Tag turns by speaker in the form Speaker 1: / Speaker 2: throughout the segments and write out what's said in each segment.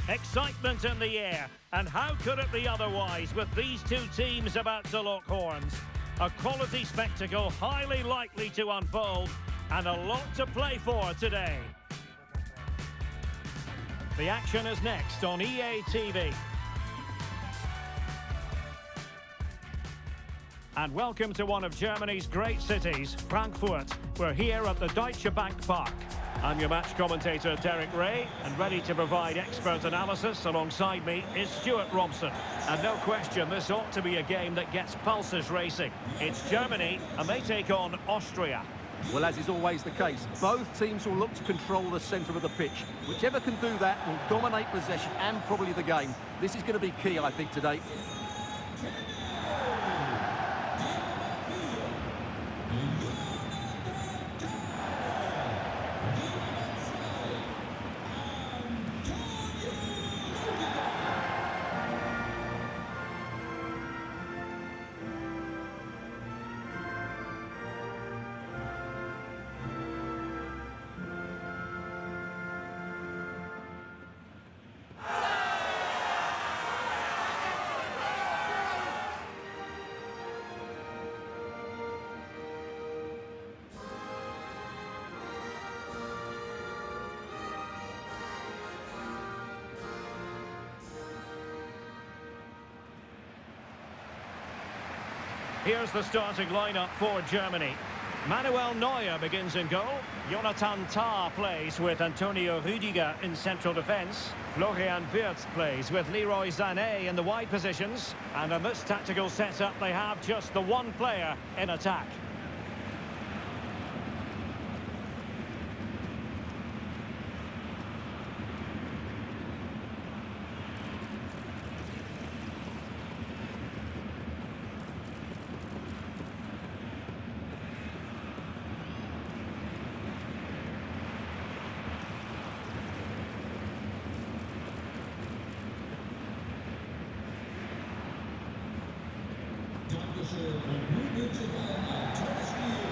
Speaker 1: Excitement in the air, and how could it be otherwise with these two teams about to lock horns? A quality spectacle highly likely to unfold, and a lot to play for today. The action is next on EA TV. And welcome to one of Germany's great cities, Frankfurt. We're here at the Deutsche Bank Park. I'm your match commentator, Derek Ray, and ready to provide expert analysis alongside me is Stuart Robson. And no question, this ought to be a game that gets pulses racing. It's Germany, and they take on Austria.
Speaker 2: Well, as is always the case, both teams will look to control the centre of the pitch. Whichever can do that will dominate possession and probably the game. This is going to be key, I think, today.
Speaker 1: Here's the starting lineup for Germany. Manuel Neuer begins in goal. Jonathan Tah plays with Antonio Rüdiger in central defence. Florian Wirtz plays with Leroy Sané in the wide positions. And in this tactical setup, they have just the one player in attack.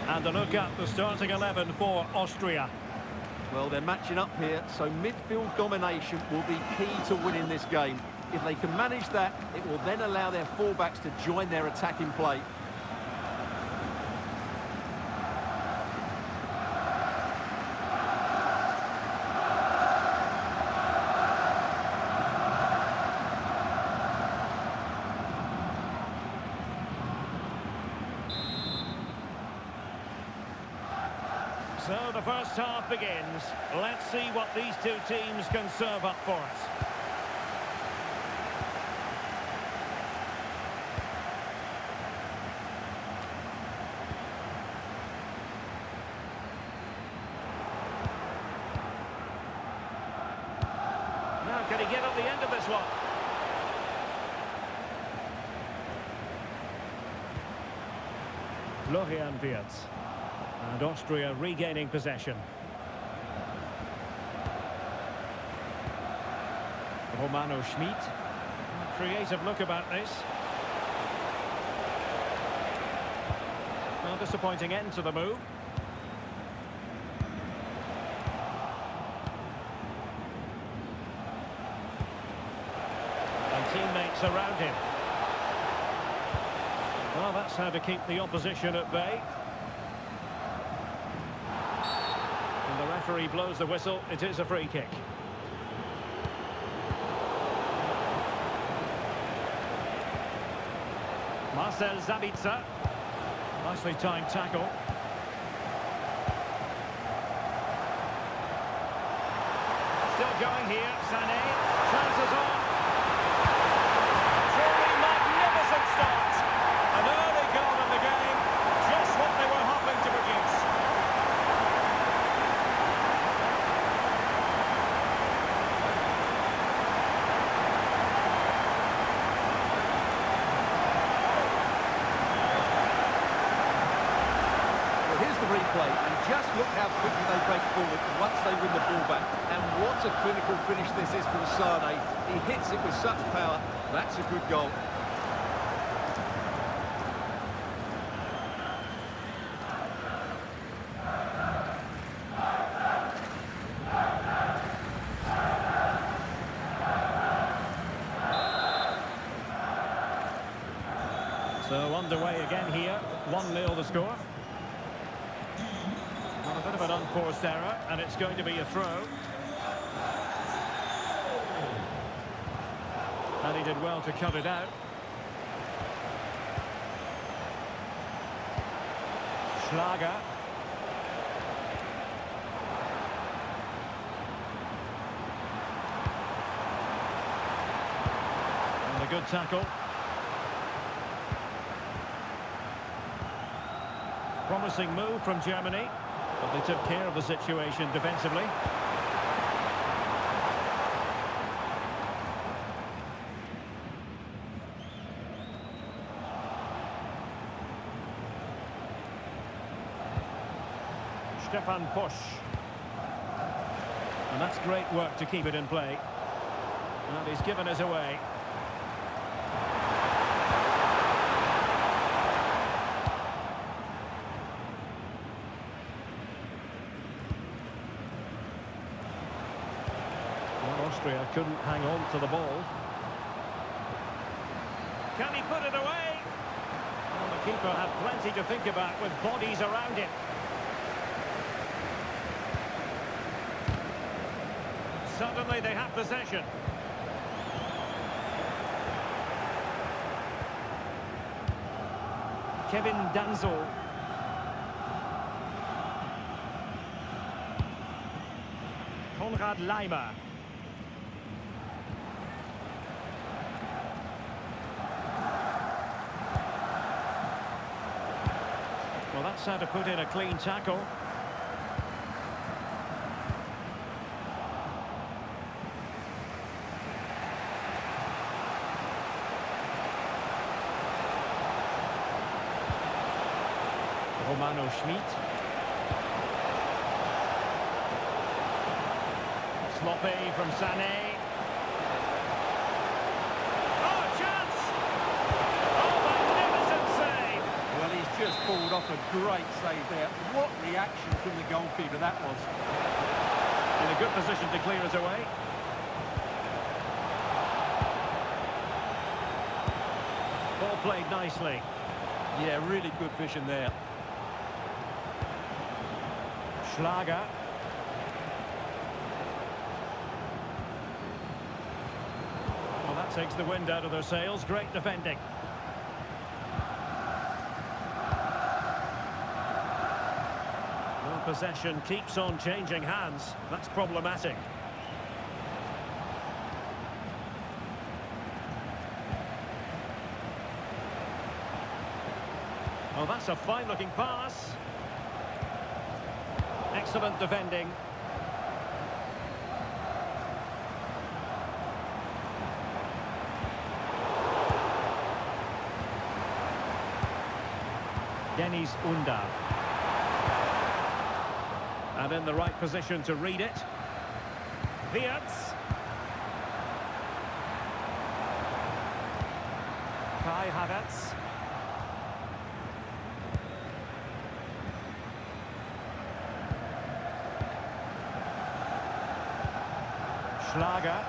Speaker 1: And a look at the starting 11 for Austria.
Speaker 2: Well, they're matching up here, so midfield domination will be key to winning this game. If they can manage that, it will then allow their fullbacks to join their attacking play.
Speaker 1: So the first half begins. Let's see what these two teams can serve up for us. Now, can he get at the end of this one? Florian Wirtz. And Austria regaining possession. Romano Schmid. Creative look about this. Well, disappointing end to the move. And teammates around him. Well, that's how to keep the opposition at bay. The referee blows the whistle. It is a free kick. Marcel Sabitzer. Nicely timed tackle. Still going here. Sané. Chances on. Truly magnificent start. An early goal in the game. Just what they were hoping to produce.
Speaker 2: Replay, and just look how quickly they break forward once they win the ball back. And what a clinical finish this is from Sané. He hits it with such power. That's a good goal.
Speaker 1: So underway again here, 1-0 the score. Well, a bit of an unforced error, and it's going to be a throw. And he did well to cut it out. Schlager. And a good tackle. Promising move from Germany, but they took care of the situation defensively. Stefan Posch. And that's great work to keep it in play. And he's given us away. Well, Austria couldn't hang on to the ball. Can he put it away? Well, the keeper had plenty to think about with bodies around him. Suddenly they have possession. Kevin Danzel. Konrad Leimer. Well, that's how to put in a clean tackle. Romano Schmid. Sloppy from Sané. Oh, chance! Oh, magnificent save!
Speaker 2: Well, he's just pulled off a great save there. What reaction from the goalkeeper that was.
Speaker 1: In a good position to clear it away. Ball played nicely.
Speaker 2: Yeah, really good vision there.
Speaker 1: Schlager. Well, that takes the wind out of their sails. Great defending. Well, possession keeps on changing hands. That's problematic. Oh, that's a fine-looking pass. Excellent defending. Dennis Undav. And in the right position to read it. Wirtz. Kai Havertz. Schlager.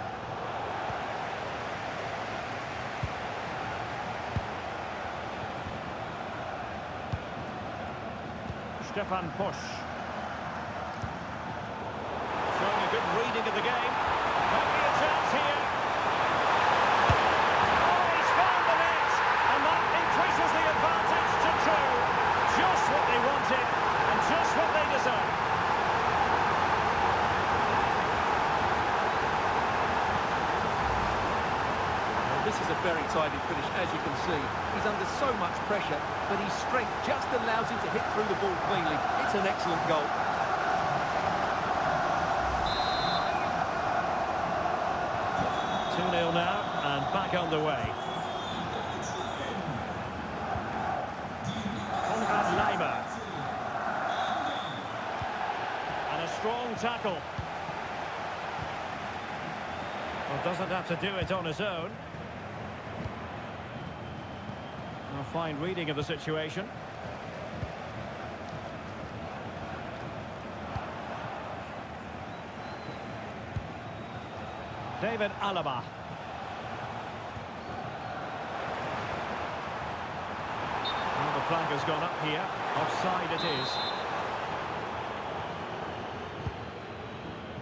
Speaker 1: Stefan Posch. Showing a good reading of the game. Might be a chance here. Oh, he's found the net! And that increases the advantage to 2. Just what they wanted and just what they deserve.
Speaker 2: This is a very tidy finish, as you can see. He's under so much pressure, but his strength just allows him to hit through the ball cleanly. It's an excellent goal.
Speaker 1: Two 0 now, and back on the way. Konrad Leimer. And a strong tackle. Well, doesn't have to do it on his own. A fine reading of the situation. David Alaba. flag has gone up here. Offside it is.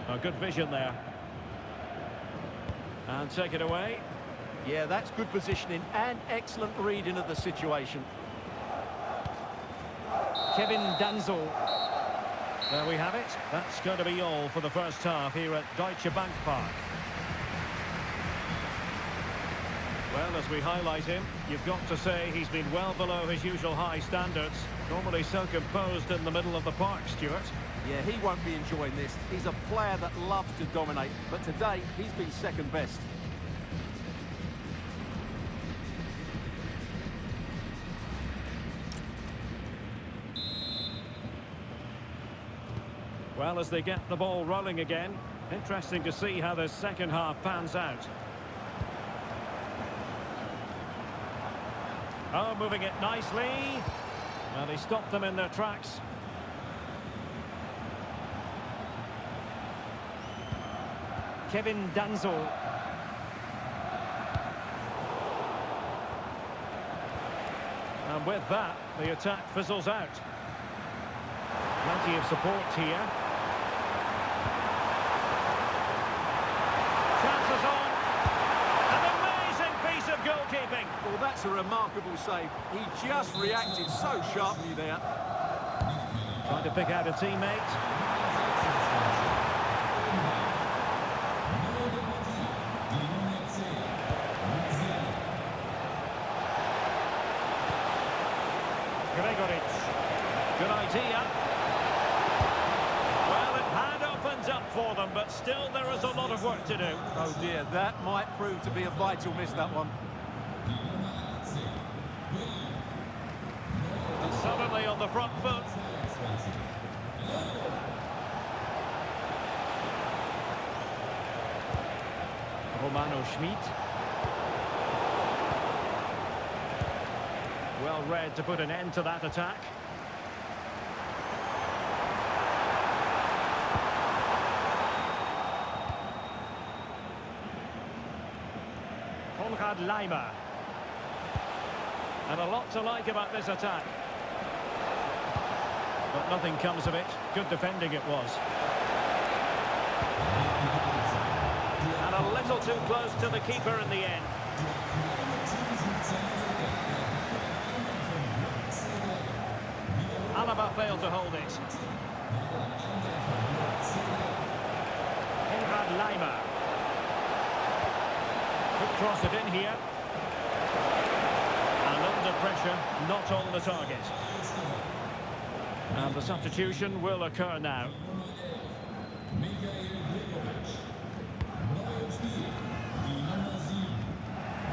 Speaker 1: A good vision there. And take it away.
Speaker 2: Yeah, that's good positioning and excellent reading of the situation.
Speaker 3: Kevin Danzel.
Speaker 1: There we have it. That's going to be all for the first half here at Deutsche Bank Park. Well, as we highlight him, you've got to say he's been well below his usual high standards. Normally so composed in the middle of the park, Stuart.
Speaker 2: Yeah, he won't be enjoying this. He's a player that loves to dominate, but today he's been second best.
Speaker 1: Well, as they get the ball rolling again, interesting to see how the second half pans out. Oh, moving it nicely. Well, he stopped them in their tracks.
Speaker 3: Kevin Danzel.
Speaker 1: And with that, the attack fizzles out. Plenty of support here. Chances on. An amazing piece of goalkeeping.
Speaker 2: Well, that's a remarkable save. He just reacted so sharply there.
Speaker 1: Trying to pick out a teammate. Good idea. Well, it had opened up for them, but still there is a lot of work to do.
Speaker 2: Oh dear, that might prove to be a vital miss, that one.
Speaker 1: And suddenly on the front foot. Romano Schmid. Well read to put an end to that attack. Leimer. And a lot to like about this attack. But nothing comes of it. Good defending it was. And a little too close to the keeper in the end. Alaba failed to hold it. Leimer. Could cross it in here. And under pressure, not on the target. And the substitution will occur now.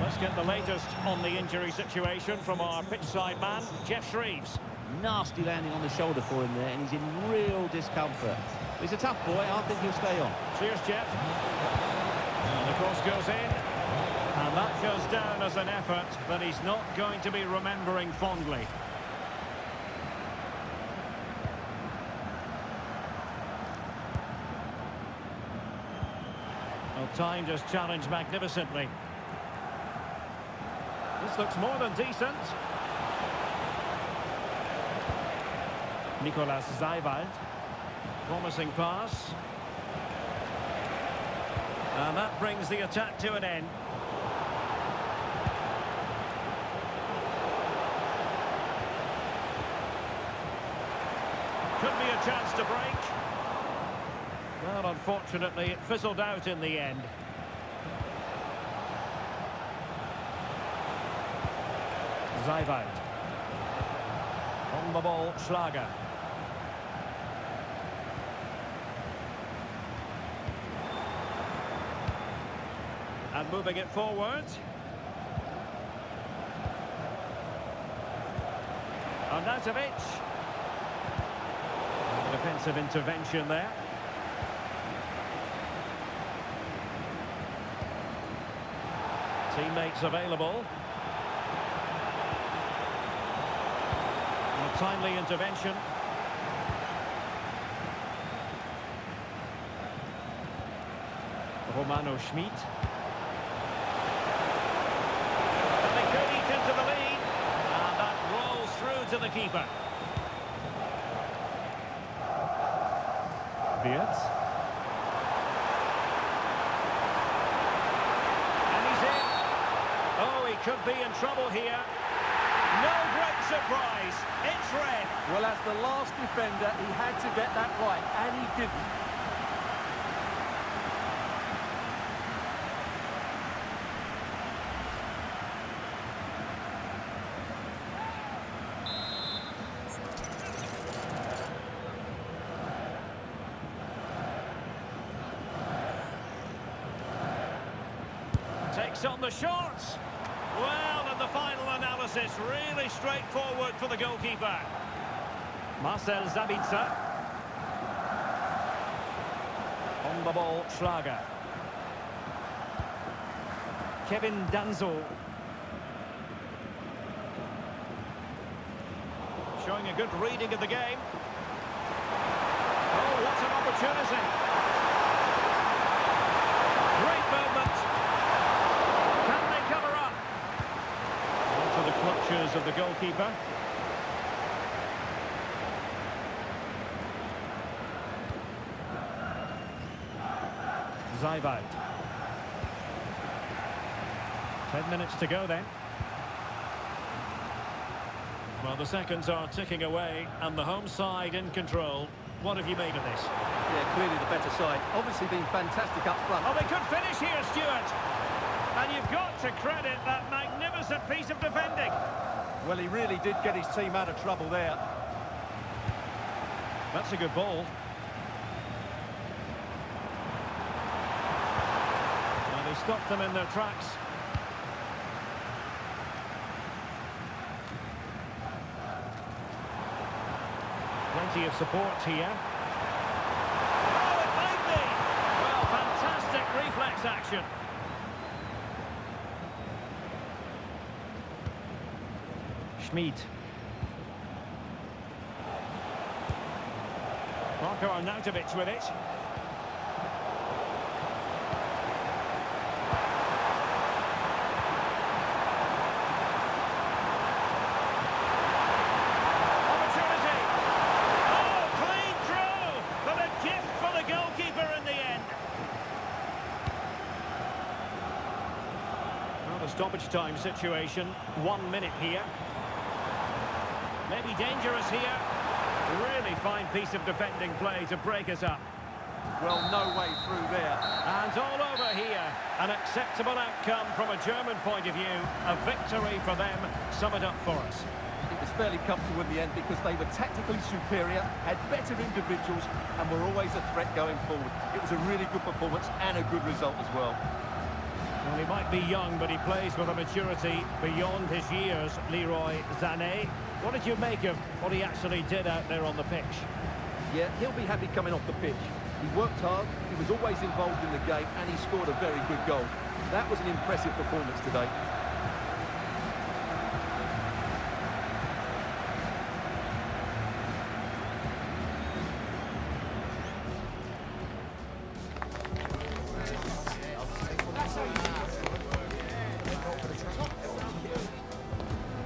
Speaker 1: Let's get the latest on the injury situation from our pitchside man, Jeff Shreves.
Speaker 3: Nasty landing on the shoulder for him there, and he's in real discomfort. He's a tough boy. I think he'll stay on.
Speaker 1: Cheers, Jeff. And the cross goes in. And that goes down as an effort that he's not going to be remembering fondly. Well, time just challenged magnificently. This looks more than decent. Nicolas Seiwald. Promising pass. And that brings the attack to an end. Could be a chance to break. Well, unfortunately, it fizzled out in the end. Seiwald. On the ball, Schlager. And moving it forward. Arnautovic. Defensive intervention there. Teammates available. And a timely intervention. Romano Schmid. And they could eat into the lead. And that rolls through to the keeper. Wirtz. And he's in. Oh, he could be in trouble here. No great surprise. It's red.
Speaker 2: Well, as the last defender, he had to get that right, and he didn't.
Speaker 1: Takes on the shots. Well, and the final analysis, really straightforward for the goalkeeper. Marcel Sabitzer. On the ball, Schlager. Kevin Danzo. Showing a good reading of the game. Oh, what an opportunity. Great movement. Can they cover up? Into the clutches of the goalkeeper. Zaibout. 10 minutes to go then. Well, the seconds are ticking away and the home side in control. What have you made of this?
Speaker 2: Yeah, clearly the better side. Obviously been fantastic up front.
Speaker 1: Oh, they could finish here, Stuart. And you've got to credit that magnificent piece of defending.
Speaker 2: Well, he really did get his team out of trouble there.
Speaker 1: That's a good ball. Well, they stopped them in their tracks. Plenty of support here. Oh, it might be! Well, fantastic reflex action. Schmid. Marko Arnautovic with it. Stoppage time situation, 1 minute here. Maybe dangerous here. Really fine piece of defending play to break us up.
Speaker 2: Well, no way through there.
Speaker 1: And all over here. An acceptable outcome from a German point of view. A victory for them. Sum it up for us.
Speaker 2: It was fairly comfortable in the end because they were tactically superior, had better individuals, and were always a threat going forward. It was a really good performance and a good result as well.
Speaker 1: Well, he might be young, but he plays with a maturity beyond his years, Leroy Sané. What did you make of what he actually did out there on the pitch?
Speaker 2: Yeah, he'll be happy coming off the pitch. He worked hard, he was always involved in the game, and he scored a very good goal. That was an impressive performance today.